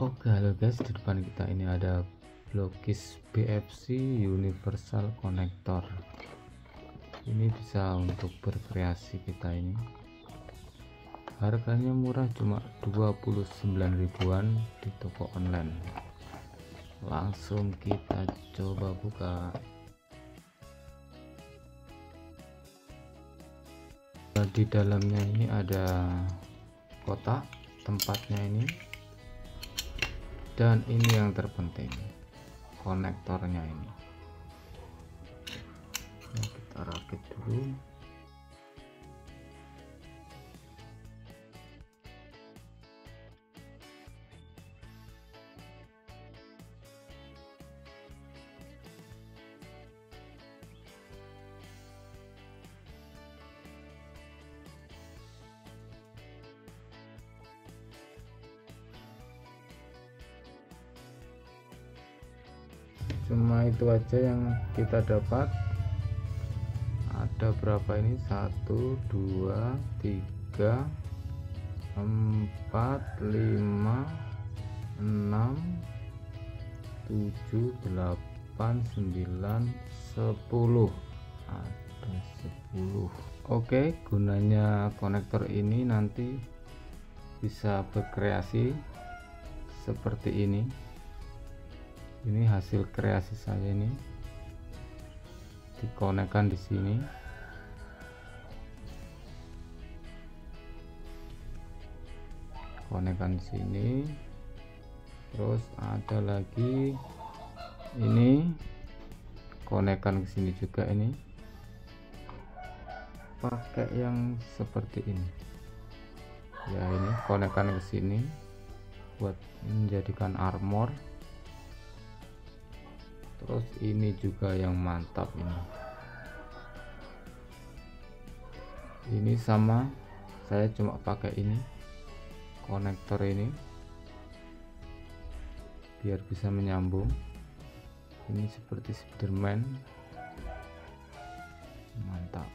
Oke, halo guys, di depan kita ini ada Blockis BFC Universal Connector. Ini bisa untuk berkreasi kita ini. Harganya murah, cuma 29 ribuan di toko online. Langsung kita coba buka. Di dalamnya ini ada kotak tempatnya ini. Dan ini yang terpenting, konektornya ini. Nah, kita rakit dulu. Cuma itu aja yang kita dapat. Ada berapa ini? 1 2 3 4 5 6 7 8 9 10. Ada 10. Oke, gunanya konektor ini nanti bisa berkreasi seperti ini. Ini hasil kreasi saya, ini dikonekkan di sini. Konekkan di sini. Terus ada lagi ini, konekkan ke sini juga. Ini pakai yang seperti ini. Ya, ini konekkan ke sini buat menjadikan armor. Terus ini juga yang mantap ini sama, saya cuma pakai ini konektor ini biar bisa menyambung. Ini seperti Spiderman, mantap.